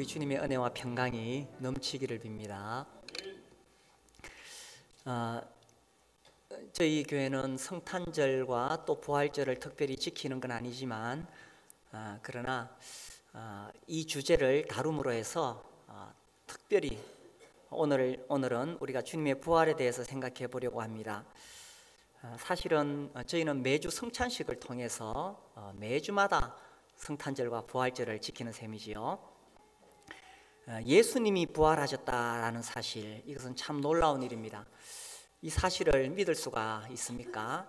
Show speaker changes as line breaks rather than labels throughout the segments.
우리 주님의 은혜와 평강이 넘치기를 빕니다. 저희 교회는 성탄절과 또 부활절을 특별히 지키는 건 아니지만 그러나 이 주제를 다룸으로 해서 특별히 오늘은 우리가 주님의 부활에 대해서 생각해 보려고 합니다. 사실은 저희는 매주 성찬식을 통해서 매주마다 성탄절과 부활절을 지키는 셈이지요. 예수님이 부활하셨다라는 사실, 이것은 참 놀라운 일입니다. 이 사실을 믿을 수가 있습니까?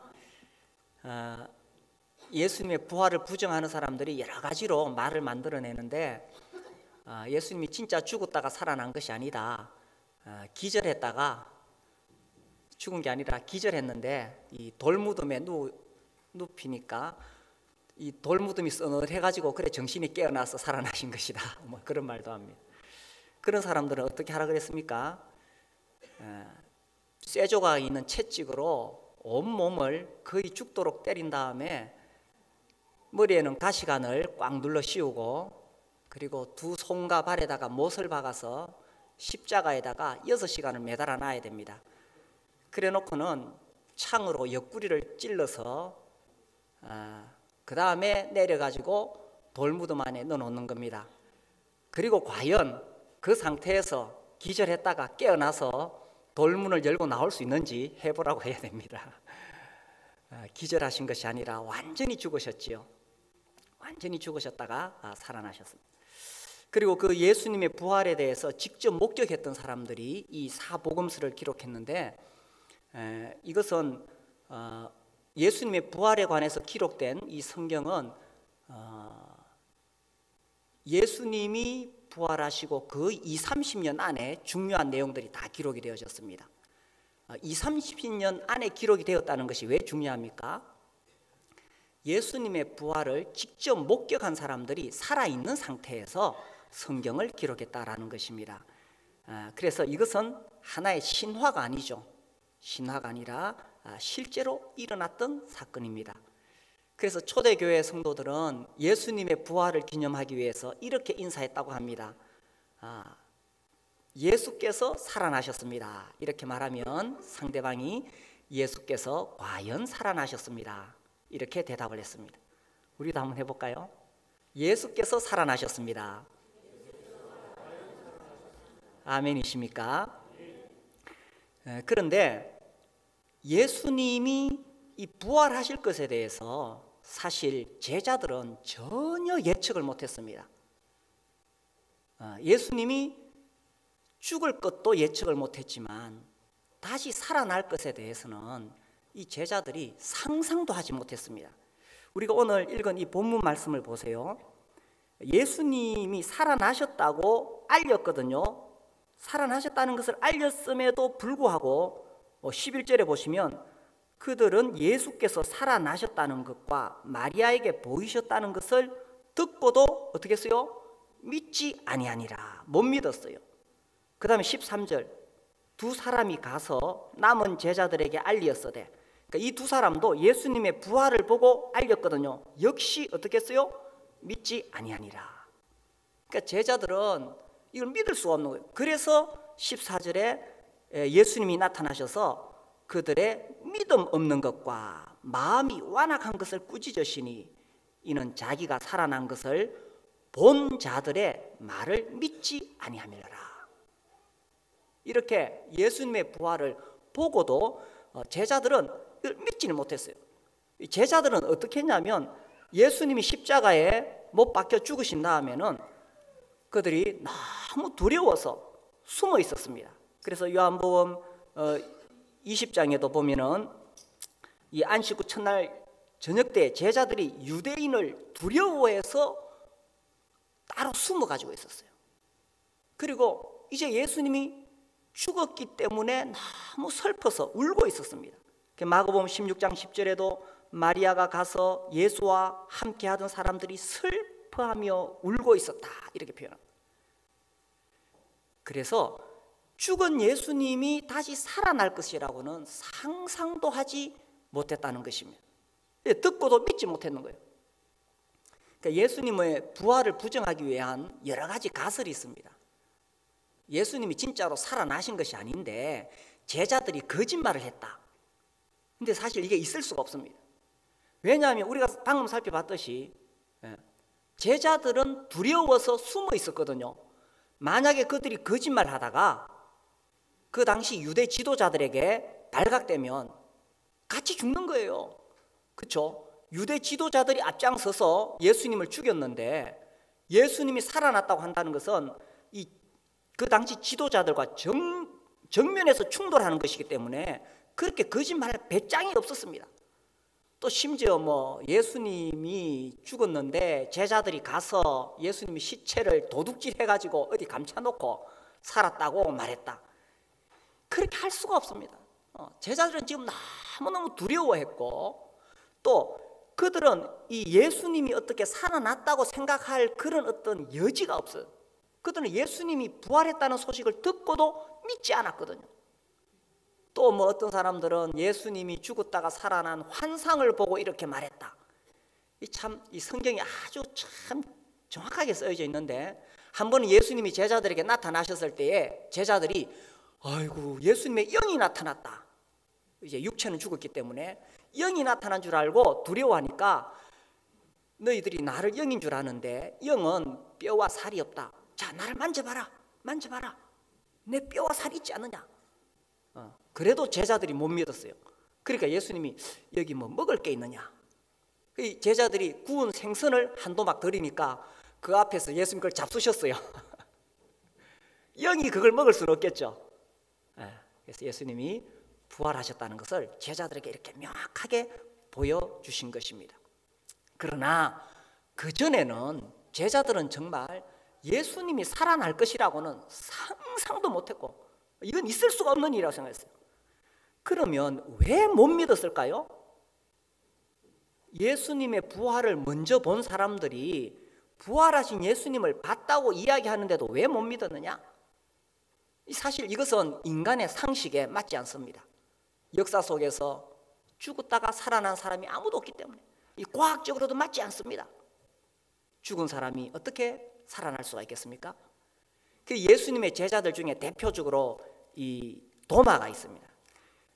예수님의 부활을 부정하는 사람들이 여러 가지로 말을 만들어내는데 예수님이 진짜 죽었다가 살아난 것이 아니다, 기절했다가 죽은 게 아니라 기절했는데 이 돌무덤에 눕히니까 이 돌무덤이 서늘해가지고 그래 정신이 깨어나서 살아나신 것이다, 뭐 그런 말도 합니다. 그런 사람들은 어떻게 하라 그랬습니까? 쇠조각이 있는 채찍으로 온몸을 거의 죽도록 때린 다음에 머리에는 가시관을 꽉 눌러 씌우고 그리고 두 손과 발에다가 못을 박아서 십자가에다가 6시간을 매달아 놔야 됩니다. 그래 놓고는 창으로 옆구리를 찔러서 그 다음에 내려가지고 돌무덤 안에 넣어놓는 겁니다. 그리고 과연 그 상태에서 기절했다가 깨어나서 돌문을 열고 나올 수 있는지 해보라고 해야 됩니다. 기절하신 것이 아니라 완전히 죽으셨지요. 완전히 죽으셨다가 살아나셨습니다. 그리고 그 예수님의 부활에 대해서 직접 목격했던 사람들이 이 사복음서를 기록했는데 이것은 예수님의 부활에 관해서 기록된 이 성경은 예수님이 부활하시고 그 20-30년 안에 중요한 내용들이 다 기록이 되어졌습니다. 20-30년 안에 기록이 되었다는 것이 왜 중요합니까? 예수님의 부활을 직접 목격한 사람들이 살아있는 상태에서 성경을 기록했다라는 것입니다. 그래서 이것은 하나의 신화가 아니죠. 신화가 아니라 실제로 일어났던 사건입니다. 그래서 초대교회 성도들은 예수님의 부활을 기념하기 위해서 이렇게 인사했다고 합니다. 예수께서 살아나셨습니다. 이렇게 말하면 상대방이 예수께서 과연 살아나셨습니다, 이렇게 대답을 했습니다. 우리도 한번 해볼까요? 예수께서 살아나셨습니다. 아멘이십니까? 그런데 예수님이 이 부활하실 것에 대해서 사실 제자들은 전혀 예측을 못했습니다. 예수님이 죽을 것도 예측을 못했지만 다시 살아날 것에 대해서는 이 제자들이 상상도 하지 못했습니다. 우리가 오늘 읽은 이 본문 말씀을 보세요. 예수님이 살아나셨다고 알렸거든요. 살아나셨다는 것을 알렸음에도 불구하고 11절에 보시면 그들은 예수께서 살아나셨다는 것과 마리아에게 보이셨다는 것을 듣고도 어떻게 했어요? 믿지 아니하니라, 못 믿었어요. 그 다음에 13절, 두 사람이 가서 남은 제자들에게 알리었으되, 그러니까 이 두 사람도 예수님의 부활을 보고 알렸거든요. 역시 어떻게 했어요? 믿지 아니하니라. 그러니까 제자들은 이걸 믿을 수가 없는 거예요. 그래서 14절에 예수님이 나타나셔서 그들의 믿음 없는 것과 마음이 완악한 것을 꾸짖으시니 이는 자기가 살아난 것을 본 자들의 말을 믿지 아니하밀라. 이렇게 예수님의 부활을 보고도 제자들은 이걸 믿지는 못했어요. 제자들은 어떻게 했냐면 예수님이 십자가에 못 박혀 죽으신 다음에는 그들이 너무 두려워서 숨어 있었습니다. 그래서 요한복음 20장에도 보면은 이 안식 후 첫날 저녁 때 제자들이 유대인을 두려워해서 따로 숨어 가지고 있었어요. 그리고 이제 예수님이 죽었기 때문에 너무 슬퍼서 울고 있었습니다. 마가복음 16장 10절에도 마리아가 가서 예수와 함께 하던 사람들이 슬퍼하며 울고 있었다, 이렇게 표현합니다. 그래서 죽은 예수님이 다시 살아날 것이라고는 상상도 하지 못했다는 것입니다. 듣고도 믿지 못했는 거예요. 그러니까 예수님의 부활을 부정하기 위한 여러 가지 가설이 있습니다. 예수님이 진짜로 살아나신 것이 아닌데 제자들이 거짓말을 했다. 근데 사실 이게 있을 수가 없습니다. 왜냐하면 우리가 방금 살펴봤듯이 제자들은 두려워서 숨어 있었거든요. 만약에 그들이 거짓말 하다가 그 당시 유대 지도자들에게 발각되면 같이 죽는 거예요. 그렇죠? 유대 지도자들이 앞장서서 예수님을 죽였는데 예수님이 살아났다고 한다는 것은 그 당시 지도자들과 정면에서 충돌하는 것이기 때문에 그렇게 거짓말할 배짱이 없었습니다. 또 심지어 예수님이 죽었는데 제자들이 가서 예수님이 시체를 도둑질 해가지고 어디 감춰놓고 살았다고 말했다. 그렇게 할 수가 없습니다. 제자들은 지금 너무너무 두려워했고 또 그들은 이 예수님이 어떻게 살아났다고 생각할 그런 어떤 여지가 없어요. 그들은 예수님이 부활했다는 소식을 듣고도 믿지 않았거든요. 또 어떤 사람들은 예수님이 죽었다가 살아난 환상을 보고 이렇게 말했다. 이 성경이 아주 참 정확하게 쓰여져 있는데 한 번은 예수님이 제자들에게 나타나셨을 때에 제자들이 아이고 예수님의 영이 나타났다. 이제 육체는 죽었기 때문에 영이 나타난 줄 알고 두려워하니까 너희들이 나를 영인 줄 아는데 영은 뼈와 살이 없다. 자, 나를 만져봐라. 만져봐라. 내 뼈와 살이 있지 않느냐. 그래도 제자들이 못 믿었어요. 그러니까 예수님이 여기 먹을 게 있느냐. 제자들이 구운 생선을 한 도막 드리니까 그 앞에서 예수님 그걸 잡수셨어요. 영이 그걸 먹을 수는 없겠죠. 그래서 예수님이 부활하셨다는 것을 제자들에게 이렇게 명확하게 보여주신 것입니다. 그러나 그전에는 제자들은 정말 예수님이 살아날 것이라고는 상상도 못했고 이건 있을 수가 없는 일이라고 생각했어요. 그러면 왜 못 믿었을까요? 예수님의 부활을 먼저 본 사람들이 부활하신 예수님을 봤다고 이야기하는데도 왜 못 믿었느냐? 사실 이것은 인간의 상식에 맞지 않습니다. 역사 속에서 죽었다가 살아난 사람이 아무도 없기 때문에 이 과학적으로도 맞지 않습니다. 죽은 사람이 어떻게 살아날 수가 있겠습니까? 그 예수님의 제자들 중에 대표적으로 이 도마가 있습니다.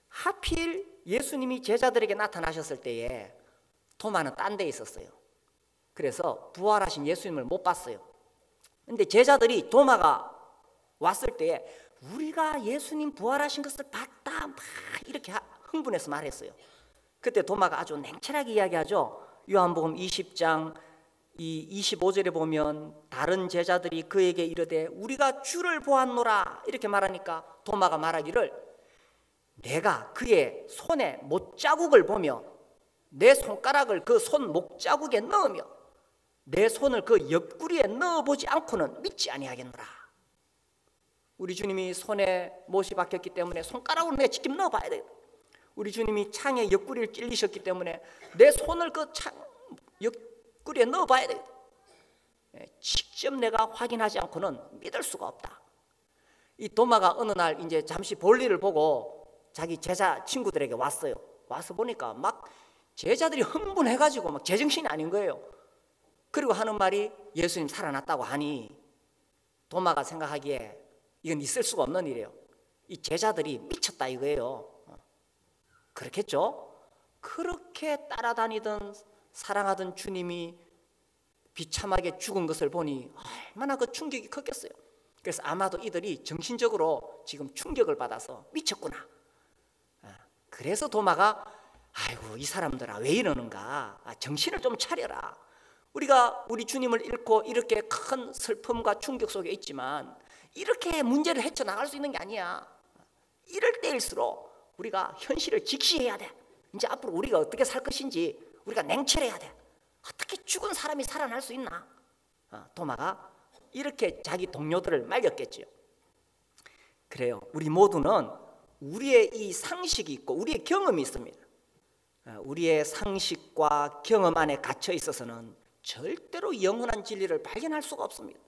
하필 예수님이 제자들에게 나타나셨을 때에 도마는 딴 데 있었어요. 그래서 부활하신 예수님을 못 봤어요. 근데 제자들이 도마가 왔을 때에 우리가 예수님 부활하신 것을 봤다 막 이렇게 흥분해서 말했어요. 그때 도마가 아주 냉철하게 이야기하죠. 요한복음 20장 25절에 보면 다른 제자들이 그에게 이르되 우리가 주를 보았노라 이렇게 말하니까 도마가 말하기를 내가 그의 손에 못자국을 보며 내 손가락을 그 손 목자국에 넣으며 내 손을 그 옆구리에 넣어보지 않고는 믿지 아니하겠노라. 우리 주님이 손에 못이 박혔기 때문에 손가락으로 내가 직접 넣어봐야 돼. 우리 주님이 창에 옆구리를 찔리셨기 때문에 내 손을 그 창 옆구리에 넣어봐야 돼. 직접 내가 확인하지 않고는 믿을 수가 없다. 이 도마가 어느 날 이제 잠시 볼일을 보고 자기 제자 친구들에게 왔어요. 와서 보니까 막 제자들이 흥분해가지고 막 제정신이 아닌 거예요. 그리고 하는 말이 예수님 살아났다고 하니 도마가 생각하기에 이건 있을 수가 없는 일이에요. 이 제자들이 미쳤다 이거예요. 그렇겠죠? 그렇게 따라다니던 사랑하던 주님이 비참하게 죽은 것을 보니 얼마나 그 충격이 컸겠어요. 그래서 아마도 이들이 정신적으로 지금 충격을 받아서 미쳤구나. 그래서 도마가 아이고 이 사람들아 왜 이러는가. 정신을 좀 차려라. 우리가 우리 주님을 잃고 이렇게 큰 슬픔과 충격 속에 있지만 이렇게 문제를 헤쳐나갈 수 있는 게 아니야. 이럴 때일수록 우리가 현실을 직시해야 돼. 이제 앞으로 우리가 어떻게 살 것인지 우리가 냉철해야 돼. 어떻게 죽은 사람이 살아날 수 있나? 도마가 이렇게 자기 동료들을 말렸겠지요. 그래요. 우리 모두는 우리의 이 상식이 있고 우리의 경험이 있습니다. 우리의 상식과 경험 안에 갇혀 있어서는 절대로 영원한 진리를 발견할 수가 없습니다.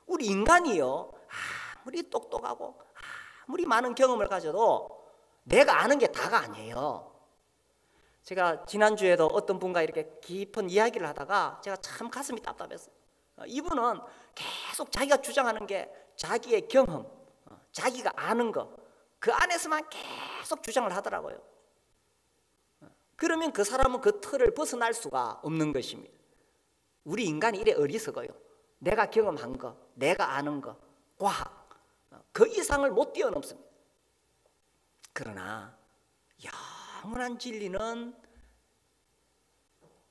우리 인간이요 아무리 똑똑하고 아무리 많은 경험을 가져도 내가 아는 게 다가 아니에요. 제가 지난주에도 어떤 분과 이렇게 깊은 이야기를 하다가 제가 참 가슴이 답답했어요. 이분은 계속 자기가 주장하는 게 자기의 경험, 자기가 아는 거, 그 안에서만 계속 주장을 하더라고요. 그러면 그 사람은 그 틀을 벗어날 수가 없는 것입니다. 우리 인간이 이래 어리석어요. 내가 경험한 거, 내가 아는 거, 과학, 그 이상을 못 뛰어넘습니다. 그러나 영원한 진리는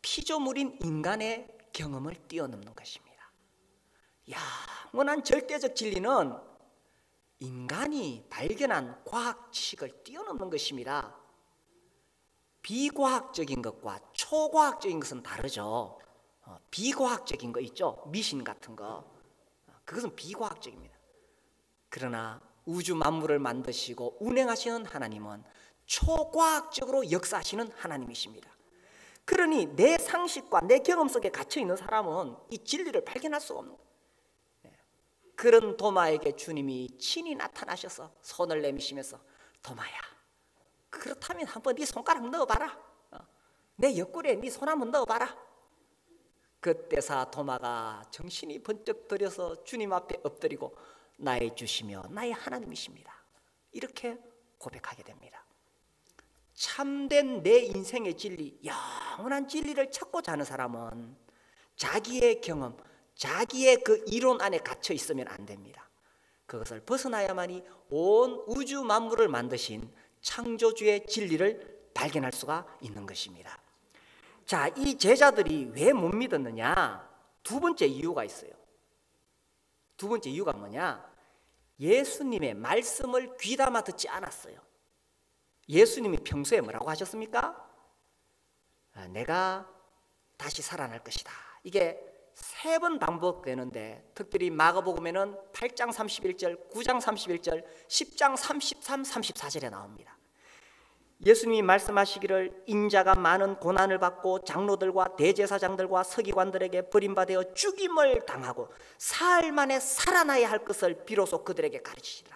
피조물인 인간의 경험을 뛰어넘는 것입니다. 영원한 절대적 진리는 인간이 발견한 과학 지식을 뛰어넘는 것입니다. 비과학적인 것과 초과학적인 것은 다르죠. 비과학적인 거 있죠. 미신 같은 거, 그것은 비과학적입니다. 그러나 우주 만물을 만드시고 운행하시는 하나님은 초과학적으로 역사하시는 하나님이십니다. 그러니 내 상식과 내 경험 속에 갇혀 있는 사람은 이 진리를 발견할 수가 없는 거예요. 그런 도마에게 주님이 친히 나타나셔서 손을 내미시면서, 도마야, 그렇다면 한번 네 손가락 넣어봐라. 내 옆구리에 네 손 한번 넣어봐라. 그때사 도마가 정신이 번쩍 들여서 주님 앞에 엎드리고 나의 주시며 나의 하나님이십니다, 이렇게 고백하게 됩니다. 참된 내 인생의 진리, 영원한 진리를 찾고자 하는 사람은 자기의 경험, 자기의 그 이론 안에 갇혀 있으면 안 됩니다. 그것을 벗어나야만이 온 우주 만물을 만드신 창조주의 진리를 발견할 수가 있는 것입니다. 자, 이 제자들이 왜 못 믿었느냐? 두 번째 이유가 있어요. 두 번째 이유가 뭐냐? 예수님의 말씀을 귀담아 듣지 않았어요. 예수님이 평소에 뭐라고 하셨습니까? 내가 다시 살아날 것이다. 이게 3번 반복되는데, 특별히 마가복음에는 8장 31절, 9장 31절, 10장 33, 34절에 나옵니다. 예수님이 말씀하시기를 인자가 많은 고난을 받고 장로들과 대제사장들과 서기관들에게 버림받아 죽임을 당하고 사흘 만에 살아나야 할 것을 비로소 그들에게 가르치시라.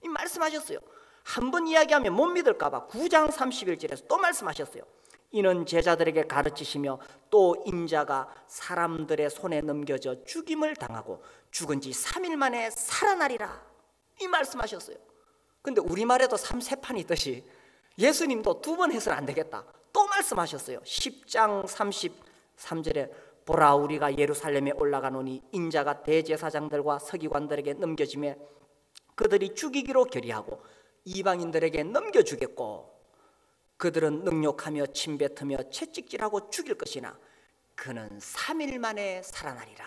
이 말씀하셨어요. 한 번 이야기하면 못 믿을까 봐 9장 31절에서 또 말씀하셨어요. 이는 제자들에게 가르치시며 또 인자가 사람들의 손에 넘겨져 죽임을 당하고 죽은 지 3일 만에 살아나리라, 이 말씀하셨어요. 근데 우리말에도 삼세판이 있듯이 예수님도 2번 해서는 안 되겠다, 또 말씀하셨어요. 10장 33절에 보라, 우리가 예루살렘에 올라가노니 인자가 대제사장들과 서기관들에게 넘겨지매 그들이 죽이기로 결의하고 이방인들에게 넘겨주겠고 그들은 능욕하며 침뱉으며 채찍질하고 죽일 것이나 그는 3일 만에 살아나리라.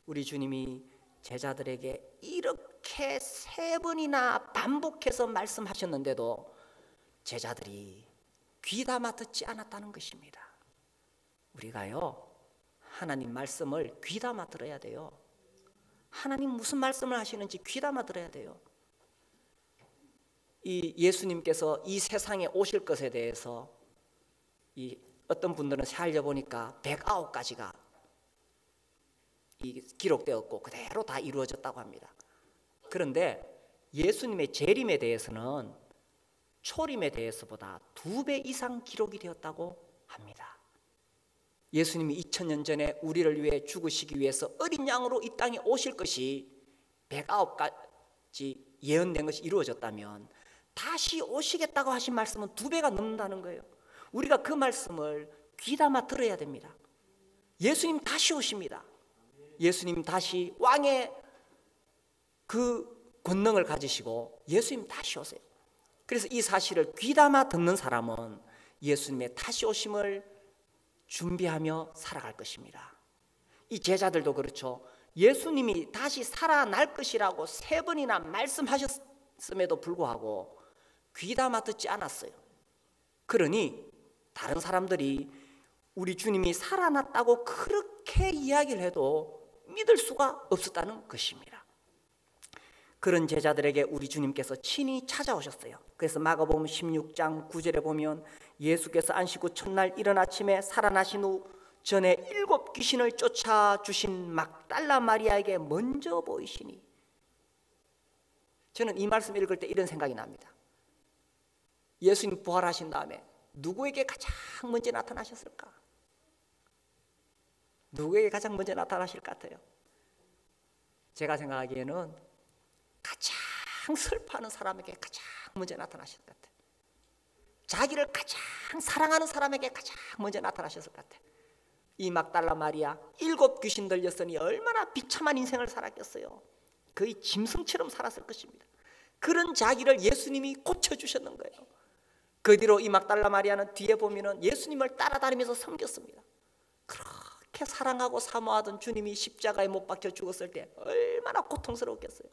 우리 주님이 제자들에게 이렇게 3번이나 반복해서 말씀하셨는데도 제자들이 귀담아 듣지 않았다는 것입니다. 우리가요, 하나님 말씀을 귀담아 들어야 돼요. 하나님 무슨 말씀을 하시는지 귀담아 들어야 돼요. 이 예수님께서 이 세상에 오실 것에 대해서 이 어떤 분들은 살려보니까 109가지가 기록되었고 그대로 다 이루어졌다고 합니다. 그런데 예수님의 재림에 대해서는 초림에 대해서보다 2배 이상 기록이 되었다고 합니다. 예수님이 2000년 전에 우리를 위해 죽으시기 위해서 어린 양으로 이 땅에 오실 것이 109가지 예언된 것이 이루어졌다면 다시 오시겠다고 하신 말씀은 2배가 넘는다는 거예요. 우리가 그 말씀을 귀담아 들어야 됩니다. 예수님 다시 오십니다. 예수님 다시 왕의 그 권능을 가지시고 예수님 다시 오세요. 그래서 이 사실을 귀담아 듣는 사람은 예수님의 다시 오심을 준비하며 살아갈 것입니다. 이 제자들도 그렇죠. 예수님이 다시 살아날 것이라고 3번이나 말씀하셨음에도 불구하고 귀담아 듣지 않았어요. 그러니 다른 사람들이 우리 주님이 살아났다고 그렇게 이야기를 해도 믿을 수가 없었다는 것입니다. 그런 제자들에게 우리 주님께서 친히 찾아오셨어요. 그래서 마가복음 16장 9절에 보면 예수께서 안식 후 첫날 이른 아침에 살아나신 후 전에 7 귀신을 쫓아주신 막달라 마리아에게 먼저 보이시니, 저는 이 말씀 읽을 때 이런 생각이 납니다. 예수님 부활하신 다음에 누구에게 가장 먼저 나타나셨을까? 누구에게 가장 먼저 나타나실 것 같아요? 제가 생각하기에는 가장 슬퍼하는 사람에게 가장 먼저 나타나실 것 같아요. 자기를 가장 사랑하는 사람에게 가장 먼저 나타나셨을 것 같아요. 이 막달라 마리아 7 귀신 들렸으니 얼마나 비참한 인생을 살았겠어요. 거의 짐승처럼 살았을 것입니다. 그런 자기를 예수님이 고쳐주셨는 거예요. 그 뒤로 이 막달라 마리아는 뒤에 보면은 예수님을 따라다니면서 섬겼습니다. 그렇게 사랑하고 사모하던 주님이 십자가에 못 박혀 죽었을 때 얼마나 고통스러웠겠어요.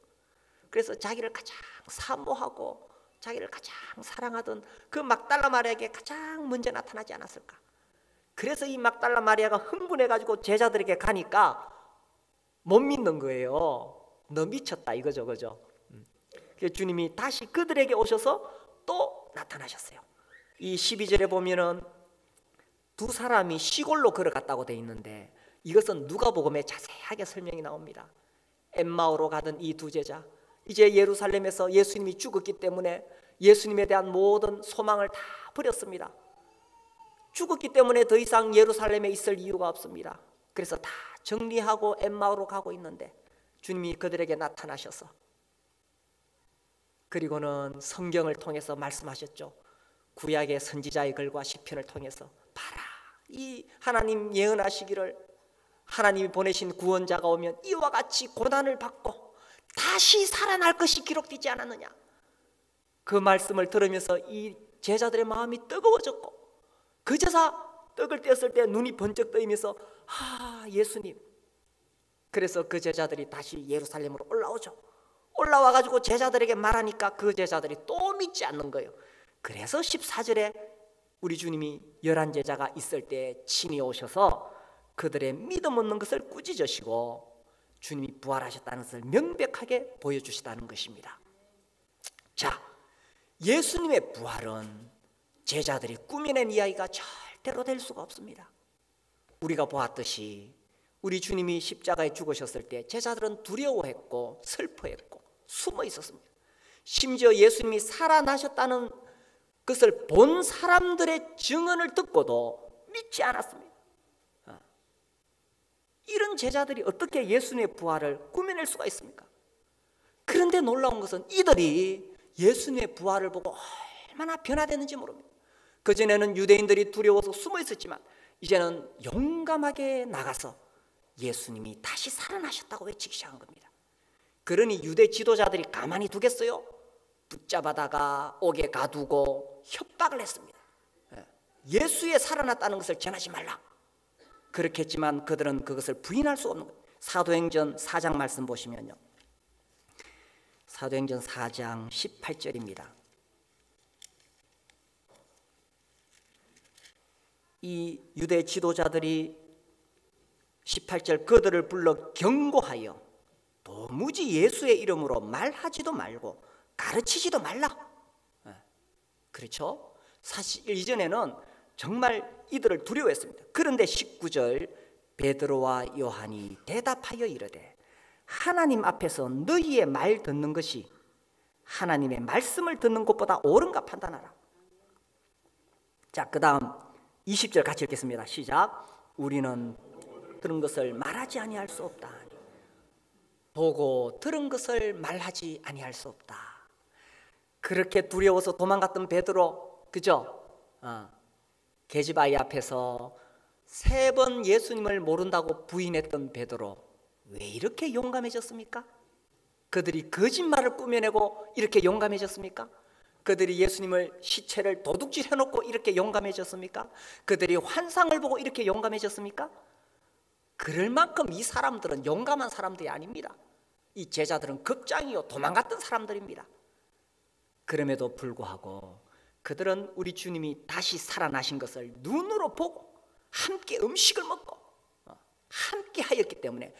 그래서 자기를 가장 사모하고 자기를 가장 사랑하던 그 막달라 마리아에게 가장 먼저 나타나지 않았을까? 그래서 이 막달라 마리아가 흥분해가지고 제자들에게 가니까 못 믿는 거예요. 너 미쳤다 이거죠, 그죠? 그래서 주님이 다시 그들에게 오셔서 또 나타나셨어요. 이 12절에 보면은 두 사람이 시골로 걸어갔다고 돼 있는데 이것은 누가복음에 자세하게 설명이 나옵니다. 엠마오로 가던 이 두 제자, 이제 예루살렘에서 예수님이 죽었기 때문에 예수님에 대한 모든 소망을 다 버렸습니다. 죽었기 때문에 더 이상 예루살렘에 있을 이유가 없습니다. 그래서 다 정리하고 엠마오로 가고 있는데 주님이 그들에게 나타나셔서 그리고는 성경을 통해서 말씀하셨죠. 구약의 선지자의 글과 시편을 통해서 봐라, 이 하나님 예언하시기를 하나님이 보내신 구원자가 오면 이와 같이 고난을 받고 다시 살아날 것이 기록되지 않았느냐. 그 말씀을 들으면서 이 제자들의 마음이 뜨거워졌고 그 제자 떡을 떼었을 때 눈이 번쩍 뜨이면서 예수님. 그래서 그 제자들이 다시 예루살렘으로 올라오죠. 올라와가지고 제자들에게 말하니까 그 제자들이 또 믿지 않는 거예요. 그래서 14절에 우리 주님이 11제자가 있을 때 친히 오셔서 그들의 믿음 없는 것을 꾸짖으시고 주님이 부활하셨다는 것을 명백하게 보여주시다는 것입니다. 자, 예수님의 부활은 제자들이 꾸며낸 이야기가 절대로 될 수가 없습니다. 우리가 보았듯이 우리 주님이 십자가에 죽으셨을 때 제자들은 두려워했고 슬퍼했고 숨어 있었습니다. 심지어 예수님이 살아나셨다는 것을 본 사람들의 증언을 듣고도 믿지 않았습니다. 이런 제자들이 어떻게 예수님의 부활을 꾸며낼 수가 있습니까? 그런데 놀라운 것은 이들이 예수님의 부활을 보고 얼마나 변화됐는지 모릅니다. 그전에는 유대인들이 두려워서 숨어 있었지만 이제는 용감하게 나가서 예수님이 다시 살아나셨다고 외치기 시작한 겁니다. 그러니 유대 지도자들이 가만히 두겠어요? 붙잡아다가 옥에 가두고 협박을 했습니다. 예수의 살아났다는 것을 전하지 말라. 그렇게 했지만 그들은 그것을 부인할 수 없는 거예요. 사도행전 4장 말씀 보시면요, 사도행전 4장 18절입니다. 이 유대 지도자들이 18절 그들을 불러 경고하여 도무지 예수의 이름으로 말하지도 말고 가르치지도 말라. 그렇죠? 사실 이전에는 정말 이들을 두려워했습니다. 그런데 19절 베드로와 요한이 대답하여 이르되 하나님 앞에서 너희의 말 듣는 것이 하나님의 말씀을 듣는 것보다 옳은가 판단하라. 자, 그 다음 20절 같이 읽겠습니다. 시작. 우리는 들은 것을 말하지 아니할 수 없다. 보고 들은 것을 말하지 아니할 수 없다. 그렇게 두려워서 도망갔던 베드로, 그죠? 계집아이 앞에서 3번 예수님을 모른다고 부인했던 베드로, 왜 이렇게 용감해졌습니까? 그들이 거짓말을 꾸며내고 이렇게 용감해졌습니까? 그들이 예수님을 시체를 도둑질 해놓고 이렇게 용감해졌습니까? 그들이 환상을 보고 이렇게 용감해졌습니까? 그럴 만큼 이 사람들은 용감한 사람들이 아닙니다. 이 제자들은 겁장이요 도망갔던 사람들입니다. 그럼에도 불구하고 그들은 우리 주님이 다시 살아나신 것을 눈으로 보고 함께 음식을 먹고 함께 하였기 때문에,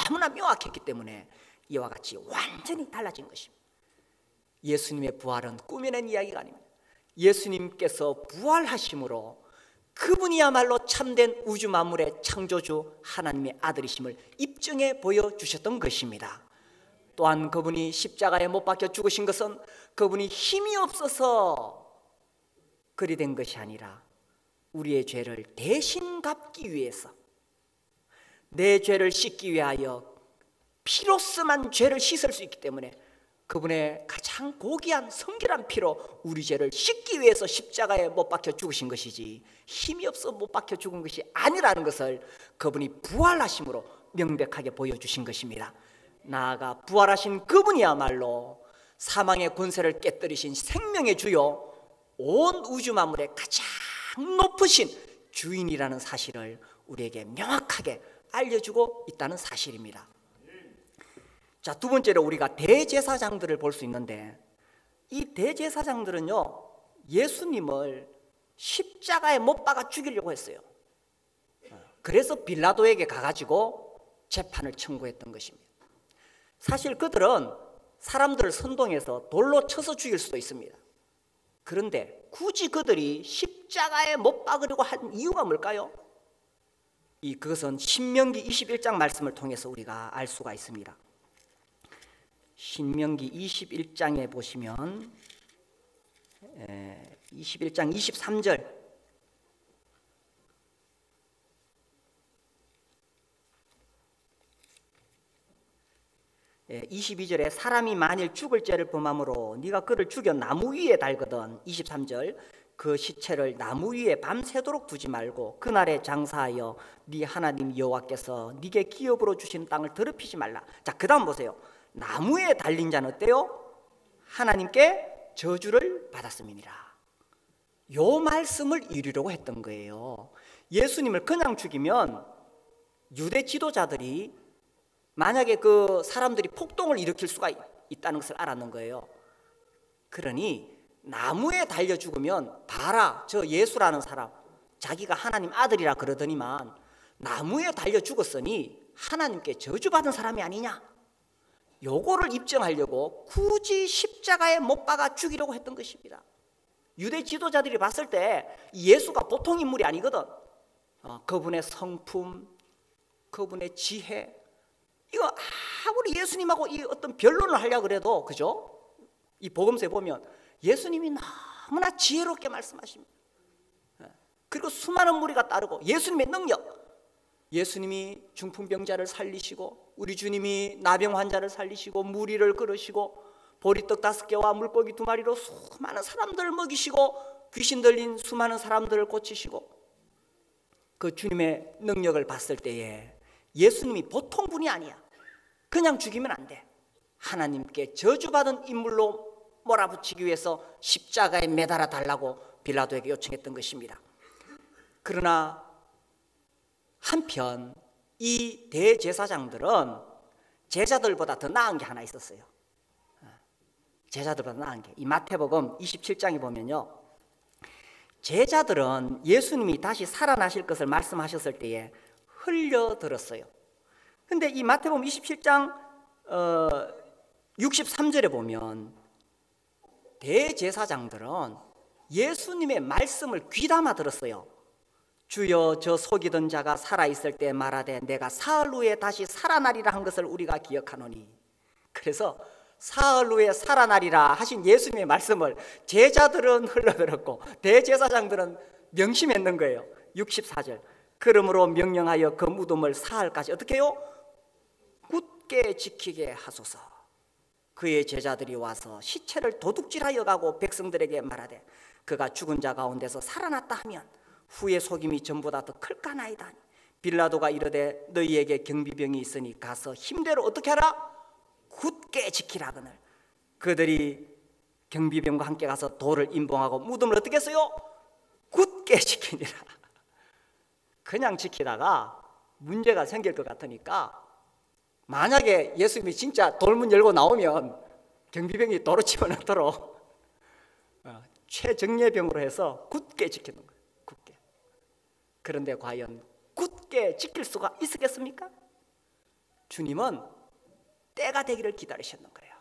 너무나 명확했기 때문에 이와 같이 완전히 달라진 것입니다. 예수님의 부활은 꾸며낸 이야기가 아닙니다. 예수님께서 부활하심으로 그분이야말로 참된 우주 만물의 창조주 하나님의 아들이심을 입증해 보여주셨던 것입니다. 또한 그분이 십자가에 못 박혀 죽으신 것은 그분이 힘이 없어서 그리 된 것이 아니라 우리의 죄를 대신 갚기 위해서, 내 죄를 씻기 위하여 피로서만 죄를 씻을 수 있기 때문에 그분의 가장 고귀한 성결한 피로 우리 죄를 씻기 위해서 십자가에 못 박혀 죽으신 것이지 힘이 없어 못 박혀 죽은 것이 아니라는 것을 그분이 부활하심으로 명백하게 보여주신 것입니다. 나아가 부활하신 그분이야말로 사망의 권세를 깨뜨리신 생명의 주요 온 우주 만물의 가장 높으신 주인이라는 사실을 우리에게 명확하게 알려주고 있다는 사실입니다. 자, 두 번째로 우리가 대제사장들을 볼 수 있는데, 이 대제사장들은요 예수님을 십자가에 못 박아 죽이려고 했어요. 그래서 빌라도에게 가가지고 재판을 청구했던 것입니다. 사실 그들은 사람들을 선동해서 돌로 쳐서 죽일 수도 있습니다. 그런데 굳이 그들이 십자가에 못 박으려고 한 이유가 뭘까요? 그것은 신명기 21장 말씀을 통해서 우리가 알 수가 있습니다. 신명기 21장에 보시면 21장 23절, 22절에 사람이 만일 죽을 죄를 범함으로 네가 그를 죽여 나무 위에 달거든. 23절, 그 시체를 나무 위에 밤새도록 두지 말고 그날에 장사하여 네 하나님 여호와께서 네게 기업으로 주신 땅을 더럽히지 말라. 자, 그 다음 보세요. 나무에 달린 자는 어때요? 하나님께 저주를 받았음이니라. 요 말씀을 이루려고 했던 거예요. 예수님을 그냥 죽이면 유대 지도자들이 만약에 그 사람들이 폭동을 일으킬 수가 있다는 것을 알았는 거예요. 그러니 나무에 달려 죽으면 봐라, 저 예수라는 사람 자기가 하나님 아들이라 그러더니만 나무에 달려 죽었으니 하나님께 저주받은 사람이 아니냐, 요거를 입증하려고 굳이 십자가에 못 박아 죽이려고 했던 것입니다. 유대 지도자들이 봤을 때 예수가 보통 인물이 아니거든. 그분의 성품, 그분의 지혜, 이거 아무리 예수님하고 이 어떤 변론을 하려고 그래도, 그죠? 이 복음서에 보면 예수님이 너무나 지혜롭게 말씀하십니다. 그리고 수많은 무리가 따르고 예수님의 능력, 예수님이 중풍병자를 살리시고 우리 주님이 나병 환자를 살리시고 무리를 끌으시고 보리떡 5개와 물고기 2마리로 수많은 사람들을 먹이시고 귀신 들린 수많은 사람들을 고치시고, 그 주님의 능력을 봤을 때에 예수님이 보통 분이 아니야. 그냥 죽이면 안 돼. 하나님께 저주받은 인물로 몰아붙이기 위해서 십자가에 매달아 달라고 빌라도에게 요청했던 것입니다. 그러나 한편 이 대제사장들은 제자들보다 더 나은 게 하나 있었어요. 제자들보다 나은 게, 이 마태복음 27장에 보면요, 제자들은 예수님이 다시 살아나실 것을 말씀하셨을 때에 흘려들었어요. 근데 이 마태복음 27장 63절에 보면 대제사장들은 예수님의 말씀을 귀담아 들었어요. 주여, 저 속이던 자가 살아있을 때 말하되 내가 사흘 후에 다시 살아나리라 한 것을 우리가 기억하노니. 그래서 사흘 후에 살아나리라 하신 예수님의 말씀을 제자들은 흘러들었고 대제사장들은 명심했는 거예요. 64절, 그러므로 명령하여 그 무덤을 사흘까지 어떻게 해요? 굳게 지키게 하소서. 그의 제자들이 와서 시체를 도둑질하여 가고 백성들에게 말하되 그가 죽은 자 가운데서 살아났다 하면 후에 속임이 전보다 더 클까나이다. 빌라도가 이르되 너희에게 경비병이 있으니 가서 힘대로 어떻게 하라? 굳게 지키라거늘. 그들이 경비병과 함께 가서 돌을 임봉하고 무덤을 어떻게 했어요? 굳게 지키니라. 그냥 지키다가 문제가 생길 것 같으니까, 만약에 예수님이 진짜 돌문 열고 나오면 경비병이 도로 집어넣도록 최정예병으로 해서 굳게 지키는 거예요. 굳게. 그런데 과연 굳게 지킬 수가 있었겠습니까? 주님은 때가 되기를 기다리셨는 거예요.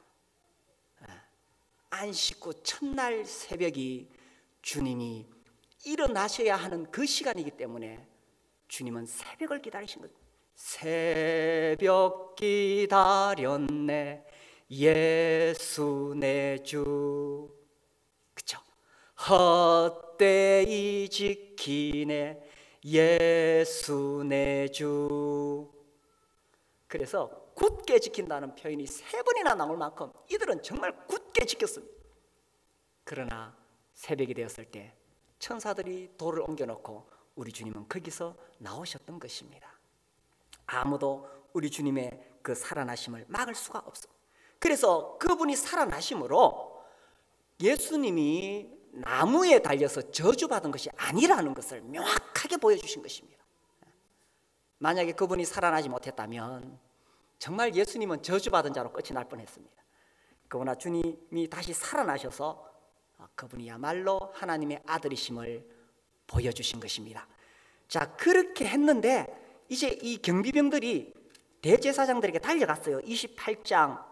안식 후 첫날 새벽이 주님이 일어나셔야 하는 그 시간이기 때문에 주님은 새벽을 기다리신 거예요. 새벽 기다렸네 예수 내 주. 그쵸? 헛되이 지키네 예수 내 주. 그래서 굳게 지킨다는 표현이 3번이나 나올 만큼 이들은 정말 굳게 지켰습니다. 그러나 새벽이 되었을 때 천사들이 돌을 옮겨놓고 우리 주님은 거기서 나오셨던 것입니다. 아무도 우리 주님의 그 살아나심을 막을 수가 없습니다. 그래서 그분이 살아나심으로 예수님이 나무에 달려서 저주받은 것이 아니라는 것을 명확하게 보여주신 것입니다. 만약에 그분이 살아나지 못했다면 정말 예수님은 저주받은 자로 끝이 날 뻔했습니다. 그러나 주님이 다시 살아나셔서 그분이야말로 하나님의 아들이심을 보여주신 것입니다. 자, 그렇게 했는데 이제 이 경비병들이 대제사장들에게 달려갔어요. 28장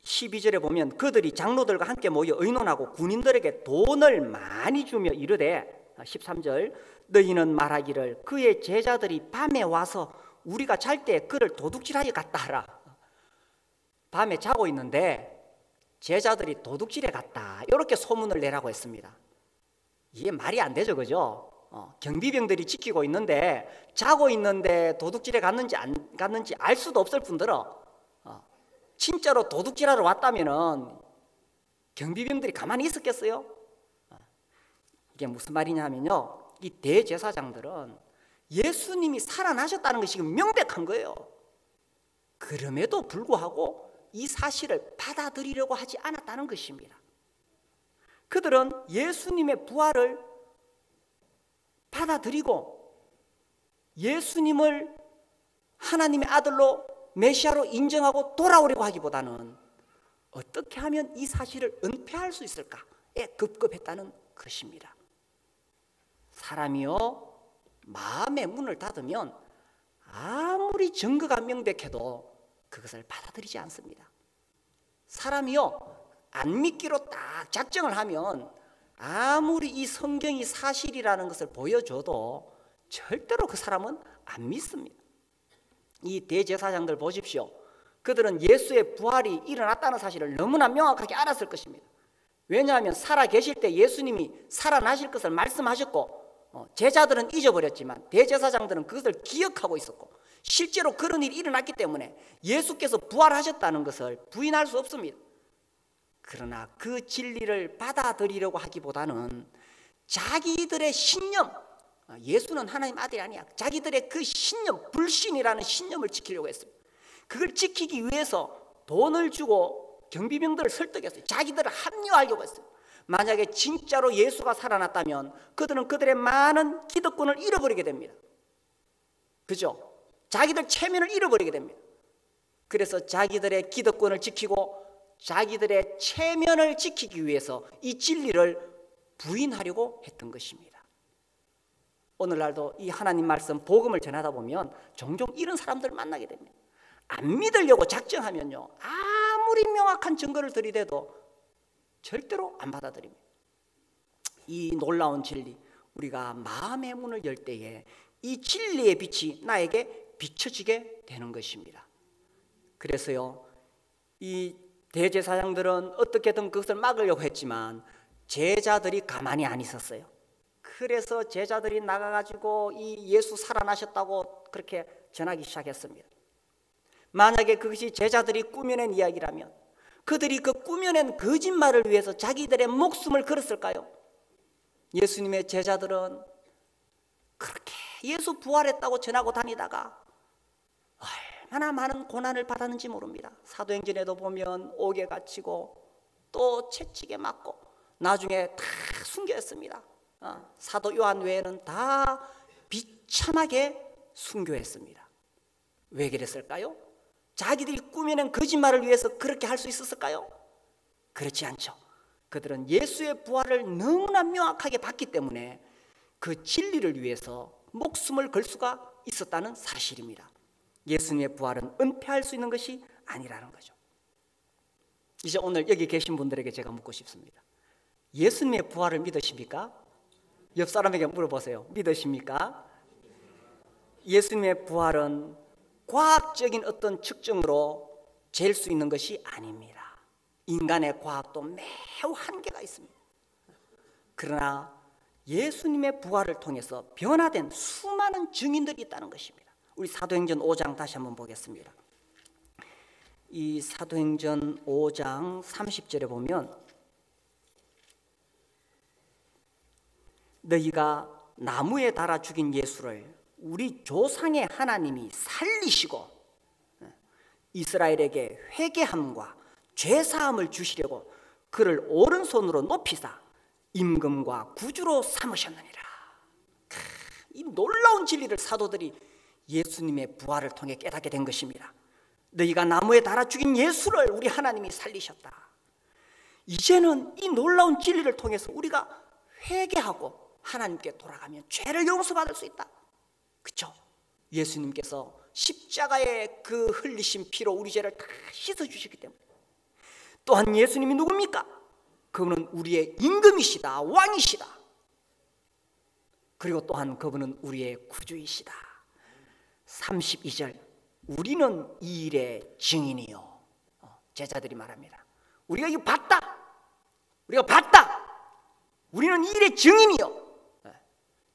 12절에 보면 그들이 장로들과 함께 모여 의논하고 군인들에게 돈을 많이 주며 이르되, 13절, 너희는 말하기를 그의 제자들이 밤에 와서 우리가 잘 때 그를 도둑질하여 갔다 하라. 밤에 자고 있는데 제자들이 도둑질해 갔다, 이렇게 소문을 내라고 했습니다. 이게 말이 안 되죠, 그죠? 경비병들이 지키고 있는데 자고 있는데 도둑질해 갔는지 안 갔는지 알 수도 없을 뿐더러 진짜로 도둑질하러 왔다면은 경비병들이 가만히 있었겠어요? 이게 무슨 말이냐면요, 이 대제사장들은 예수님이 살아나셨다는 것이 명백한 거예요. 그럼에도 불구하고 이 사실을 받아들이려고 하지 않았다는 것입니다. 그들은 예수님의 부활을 받아들이고 예수님을 하나님의 아들로 메시아로 인정하고 돌아오려고 하기보다는 어떻게 하면 이 사실을 은폐할 수 있을까에 급급했다는 것입니다. 사람이요, 마음의 문을 닫으면 아무리 증거가 명백해도 그것을 받아들이지 않습니다. 사람이요, 안 믿기로 딱 작정을 하면 아무리 이 성경이 사실이라는 것을 보여줘도 절대로 그 사람은 안 믿습니다. 이 대제사장들 보십시오. 그들은 예수의 부활이 일어났다는 사실을 너무나 명확하게 알았을 것입니다. 왜냐하면 살아 계실 때 예수님이 살아나실 것을 말씀하셨고 제자들은 잊어버렸지만 대제사장들은 그것을 기억하고 있었고 실제로 그런 일이 일어났기 때문에 예수께서 부활하셨다는 것을 부인할 수 없습니다. 그러나 그 진리를 받아들이려고 하기보다는 자기들의 신념, 예수는 하나님 아들이 아니야, 자기들의 그 신념, 불신이라는 신념을 지키려고 했습니다. 그걸 지키기 위해서 돈을 주고 경비병들을 설득했어요. 자기들을 합리화하려고 했어요. 만약에 진짜로 예수가 살아났다면 그들은 그들의 많은 기득권을 잃어버리게 됩니다. 그죠? 자기들 체면을 잃어버리게 됩니다. 그래서 자기들의 기득권을 지키고 자기들의 체면을 지키기 위해서 이 진리를 부인하려고 했던 것입니다. 오늘날도 이 하나님 말씀 복음을 전하다 보면 종종 이런 사람들 만나게 됩니다. 안 믿으려고 작정하면요, 아무리 명확한 증거를 들이대도 절대로 안 받아들입니다. 이 놀라운 진리, 우리가 마음의 문을 열 때에 이 진리의 빛이 나에게 비춰지게 되는 것입니다. 그래서요, 이 대제사장들은 어떻게든 그것을 막으려고 했지만 제자들이 가만히 안 있었어요. 그래서 제자들이 나가가지고 이 예수 살아나셨다고 그렇게 전하기 시작했습니다. 만약에 그것이 제자들이 꾸며낸 이야기라면 그들이 그 꾸며낸 거짓말을 위해서 자기들의 목숨을 걸었을까요? 예수님의 제자들은 그렇게 예수 부활했다고 전하고 다니다가 얼마나 많은 고난을 받았는지 모릅니다. 사도행전에도 보면 옥에 갇히고 또 채찍에 맞고 나중에 다 순교했습니다. 사도 요한 외에는 다 비참하게 순교했습니다. 왜 그랬을까요? 자기들이 꾸며낸 거짓말을 위해서 그렇게 할 수 있었을까요? 그렇지 않죠. 그들은 예수의 부활을 너무나 명확하게 봤기 때문에 그 진리를 위해서 목숨을 걸 수가 있었다는 사실입니다. 예수님의 부활은 은폐할 수 있는 것이 아니라는 거죠. 이제 오늘 여기 계신 분들에게 제가 묻고 싶습니다. 예수님의 부활을 믿으십니까? 옆 사람에게 물어보세요. 믿으십니까? 예수님의 부활은 과학적인 어떤 측정으로 잴 수 있는 것이 아닙니다. 인간의 과학도 매우 한계가 있습니다. 그러나 예수님의 부활을 통해서 변화된 수많은 증인들이 있다는 것입니다. 우리 사도행전 5장 다시 한번 보겠습니다. 이 사도행전 5장 30절에 보면 너희가 나무에 달아 죽인 예수를 우리 조상의 하나님이 살리시고 이스라엘에게 회개함과 죄사함을 주시려고 그를 오른손으로 높이사 임금과 구주로 삼으셨느니라. 이 놀라운 진리를 사도들이 예수님의 부활을 통해 깨닫게 된 것입니다. 너희가 나무에 달아 죽인 예수를 우리 하나님이 살리셨다. 이제는 이 놀라운 진리를 통해서 우리가 회개하고 하나님께 돌아가면 죄를 용서받을 수 있다. 그렇죠? 예수님께서 십자가의 그 흘리신 피로 우리 죄를 다 씻어주시기 때문에. 또한 예수님이 누굽니까? 그분은 우리의 임금이시다, 왕이시다. 그리고 또한 그분은 우리의 구주이시다. 32절 우리는 이 일의 증인이요. 제자들이 말합니다. 우리가 이거 봤다. 우리가 봤다. 우리는 이 일의 증인이요.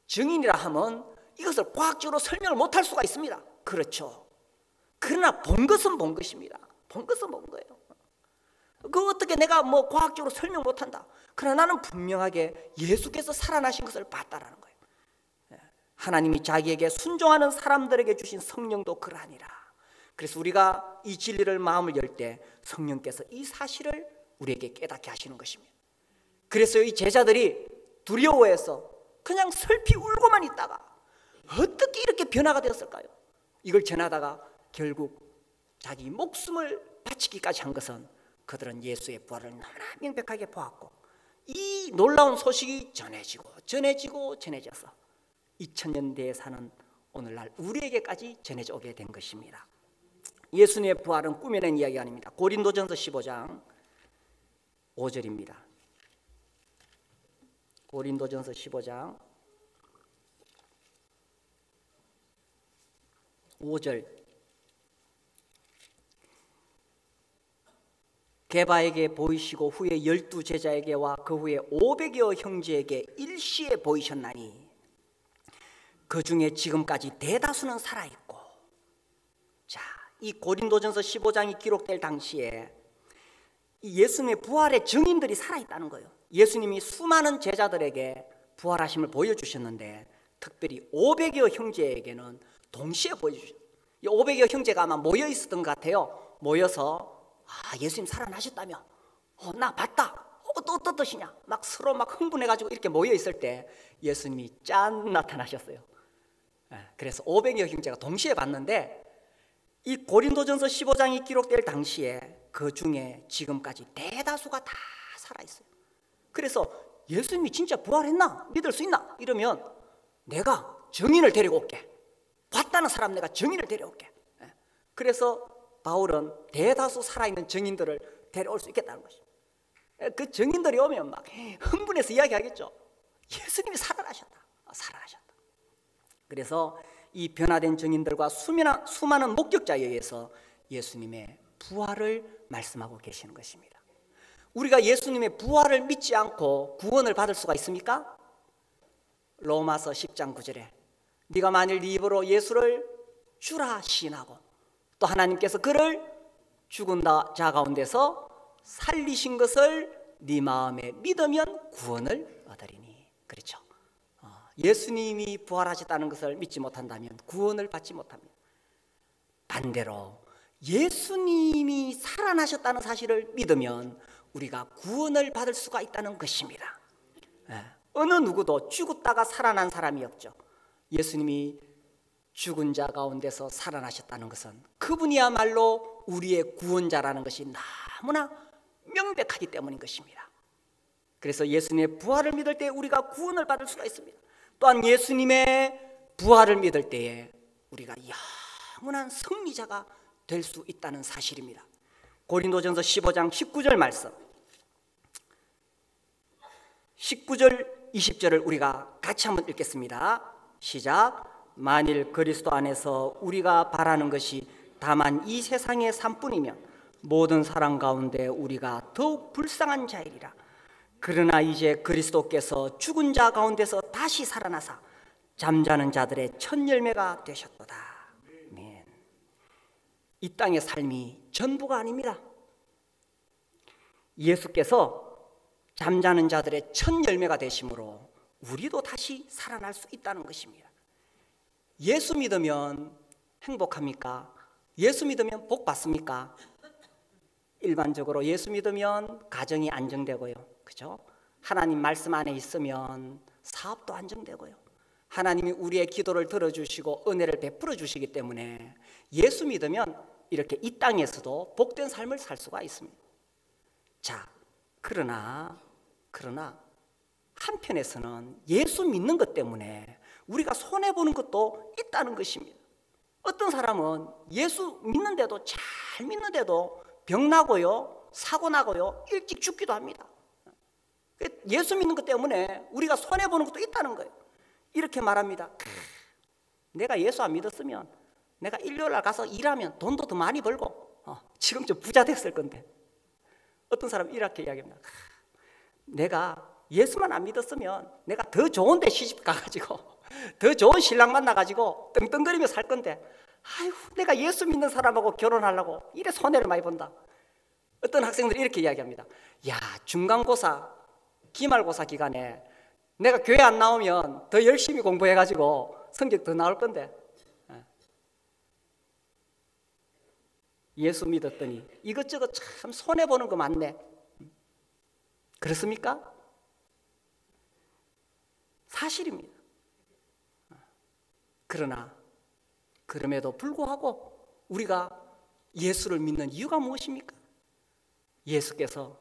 증인이라 하면 이것을 과학적으로 설명을 못할 수가 있습니다. 그렇죠. 그러나 본 것은 본 것입니다. 본 것은 본 거예요. 그 어떻게 내가 뭐 과학적으로 설명 못한다. 그러나 나는 분명하게 예수께서 살아나신 것을 봤다라는 거예요. 하나님이 자기에게 순종하는 사람들에게 주신 성령도 그러하니라. 그래서 우리가 이 진리를 마음을 열 때 성령께서 이 사실을 우리에게 깨닫게 하시는 것입니다. 그래서 이 제자들이 두려워해서 그냥 슬피 울고만 있다가 어떻게 이렇게 변화가 되었을까요? 이걸 전하다가 결국 자기 목숨을 바치기까지 한 것은 그들은 예수의 부활을 너무나 명백하게 보았고 이 놀라운 소식이 전해져서 2000년대에 사는 오늘날 우리에게까지 전해져 오게 된 것입니다. 예수님의 부활은 꾸며낸 이야기가 아닙니다. 고린도전서 15장 5절입니다. 고린도전서 15장 5절 게바에게 보이시고 후에 12 제자에게와 그 후에 500여 형제에게 일시에 보이셨나니 그 중에 지금까지 대다수는 살아있고. 자, 이 고린도전서 15장이 기록될 당시에 이 예수님의 부활의 증인들이 살아있다는 거예요. 예수님이 수많은 제자들에게 부활하심을 보여주셨는데 특별히 500여 형제에게는 동시에 보여주셨어요. 이 500여 형제가 아마 모여 있었던 것 같아요. 모여서 예수님 살아나셨다며, 나 봤다. 어떤 뜻이냐? 막 서로 막 흥분해가지고 이렇게 모여 있을 때 예수님이 짠 나타나셨어요. 그래서 500여 형제가 동시에 봤는데 이 고린도전서 15장이 기록될 당시에 그 중에 지금까지 대다수가 다 살아있어요. 그래서 예수님이 진짜 부활했나? 믿을 수 있나? 이러면 내가 증인을 데리고 올게. 봤다는 사람 내가 증인을 데려올게. 그래서 바울은 대다수 살아있는 증인들을 데려올 수 있겠다는 것이죠. 그 증인들이 오면 막 흥분해서 이야기하겠죠. 예수님이 살아나셨다. 그래서 이 변화된 증인들과 수많은 목격자에 의해서 예수님의 부활을 말씀하고 계시는 것입니다. 우리가 예수님의 부활을 믿지 않고 구원을 받을 수가 있습니까? 로마서 10장 9절에 네가 만일 네 입으로 예수를 주라 시인하고 또 하나님께서 그를 죽은 자 가운데서 살리신 것을 네 마음에 믿으면 구원을 얻으리니. 그렇죠. 예수님이 부활하셨다는 것을 믿지 못한다면 구원을 받지 못합니다. 반대로 예수님이 살아나셨다는 사실을 믿으면 우리가 구원을 받을 수가 있다는 것입니다. 어느 누구도 죽었다가 살아난 사람이 없죠. 예수님이 죽은 자 가운데서 살아나셨다는 것은 그분이야말로 우리의 구원자라는 것이 너무나 명백하기 때문인 것입니다. 그래서 예수님의 부활을 믿을 때 우리가 구원을 받을 수가 있습니다. 또한 예수님의 부활을 믿을 때에 우리가 영원한 승리자가 될 수 있다는 사실입니다. 고린도전서 15장 19절 말씀 19절 20절을 우리가 같이 한번 읽겠습니다. 시작. 만일 그리스도 안에서 우리가 바라는 것이 다만 이 세상의 삶뿐이면 모든 사람 가운데 우리가 더욱 불쌍한 자이리라. 그러나 이제 그리스도께서 죽은 자 가운데서 다시 살아나사 잠자는 자들의 첫 열매가 되셨도다. 아멘. 이 땅의 삶이 전부가 아닙니다. 예수께서 잠자는 자들의 첫 열매가 되심으로 우리도 다시 살아날 수 있다는 것입니다. 예수 믿으면 행복합니까? 예수 믿으면 복 받습니까? 일반적으로 예수 믿으면 가정이 안정되고요, 그죠? 하나님 말씀 안에 있으면 사업도 안정되고요, 하나님이 우리의 기도를 들어주시고 은혜를 베풀어 주시기 때문에 예수 믿으면 이렇게 이 땅에서도 복된 삶을 살 수가 있습니다. 자, 그러나 한편에서는 예수 믿는 것 때문에 우리가 손해보는 것도 있다는 것입니다. 어떤 사람은 예수 믿는데도, 잘 믿는데도 병나고요, 사고나고요, 일찍 죽기도 합니다. 예수 믿는 것 때문에 우리가 손해보는 것도 있다는 거예요. 이렇게 말합니다. 내가 예수 안 믿었으면 내가 일요일날 가서 일하면 돈도 더 많이 벌고 지금 좀 부자 됐을 건데. 어떤 사람은 이렇게 이야기합니다. 내가 예수만 안 믿었으면 내가 더 좋은 데 시집 가가지고 더 좋은 신랑 만나가지고 떵떵거리며 살 건데, 아유, 내가 예수 믿는 사람하고 결혼하려고 이래 손해를 많이 본다. 어떤 학생들이 이렇게 이야기합니다. 야, 중간고사, 기말고사 기간에 내가 교회 안 나오면 더 열심히 공부해가지고 성적 더 나올 건데, 예수 믿었더니 이것저것 참 손해보는 거 많네. 그렇습니까? 사실입니다. 그러나 그럼에도 불구하고 우리가 예수를 믿는 이유가 무엇입니까? 예수께서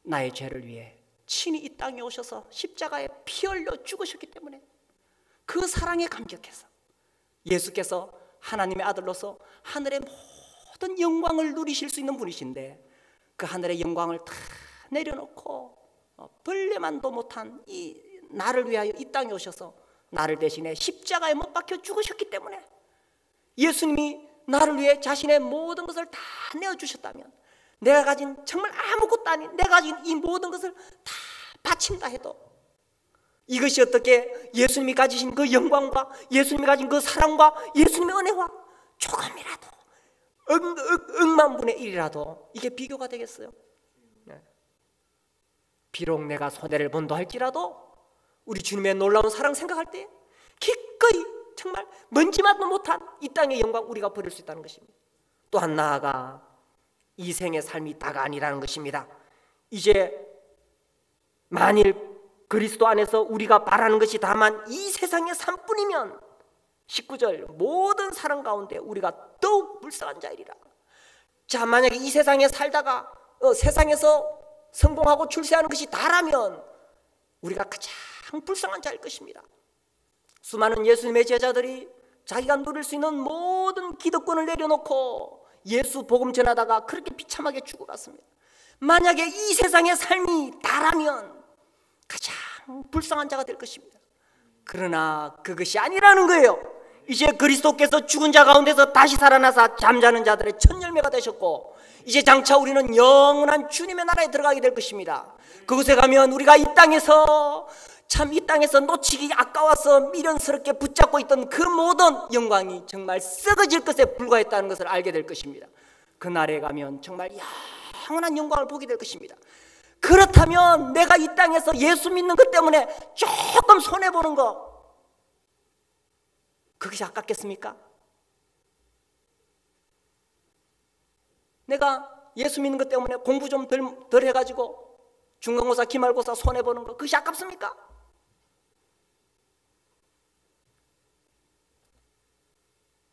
나의 죄를 위해 친히 이 땅에 오셔서 십자가에 피 흘려 죽으셨기 때문에 그 사랑에 감격해서 예수께서 하나님의 아들로서 하늘의 모든 영광을 누리실 수 있는 분이신데, 그 하늘의 영광을 다 내려놓고 벌레만도 못한 이 나를 위하여 이 땅에 오셔서 나를 대신에 십자가에 못 박혀 죽으셨기 때문에, 예수님이 나를 위해 자신의 모든 것을 다 내어주셨다면, 내가 가진 정말 아무것도 아닌 내가 가진 이 모든 것을 다 바친다 해도 이것이 어떻게 예수님이 가지신 그 영광과 예수님이 가진 그 사랑과 예수님의 은혜와 조금이라도 억만분의 1이라도 이게 비교가 되겠어요? 비록 내가 손해를 본다 할지라도 우리 주님의 놀라운 사랑 생각할 때 기꺼이 정말 먼지만도 못한 이 땅의 영광 우리가 버릴 수 있다는 것입니다. 또한 나아가 이 생의 삶이 다가 아니라는 것입니다. 이제 만일 그리스도 안에서 우리가 바라는 것이 다만 이 세상의 삶뿐이면 19절 모든 사람 가운데 우리가 더욱 불쌍한 자이리라. 자, 만약에 이 세상에 살다가 세상에서 성공하고 출세하는 것이 다라면 우리가 가장 불쌍한 자일 것입니다. 수많은 예수님의 제자들이 자기가 누릴 수 있는 모든 기득권을 내려놓고 예수 복음 전하다가 그렇게 비참하게 죽어갔습니다. 만약에 이 세상의 삶이 다라면 가장 불쌍한 자가 될 것입니다. 그러나 그것이 아니라는 거예요. 이제 그리스도께서 죽은 자 가운데서 다시 살아나사 잠자는 자들의 첫 열매가 되셨고, 이제 장차 우리는 영원한 주님의 나라에 들어가게 될 것입니다. 그곳에 가면 우리가 이 땅에서 놓치기 아까워서 미련스럽게 붙잡고 있던 그 모든 영광이 정말 썩어질 것에 불과했다는 것을 알게 될 것입니다. 그날에 가면 정말 영원한 영광을 보게 될 것입니다. 그렇다면 내가 이 땅에서 예수 믿는 것 때문에 조금 손해보는 거, 그것이 아깝겠습니까? 내가 예수 믿는 것 때문에 공부 좀 덜 해가지고 중간고사, 기말고사 손해보는 거, 그것이 아깝습니까?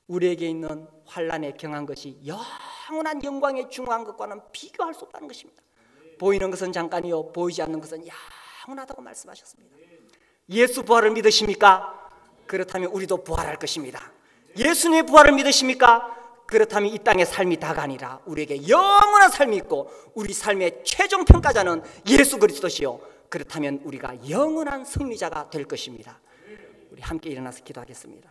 우리에게 있는 환난에 경한 것이 영원한 영광에 중요한 것과는 비교할 수 없다는 것입니다. 보이는 것은 잠깐이요 보이지 않는 것은 영원하다고 말씀하셨습니다. 예수 부활을 믿으십니까? 그렇다면 우리도 부활할 것입니다. 예수님의 부활을 믿으십니까? 그렇다면 이 땅의 삶이 다가 아니라 우리에게 영원한 삶이 있고 우리 삶의 최종 평가자는 예수 그리스도시요, 그렇다면 우리가 영원한 승리자가 될 것입니다. 우리 함께 일어나서 기도하겠습니다.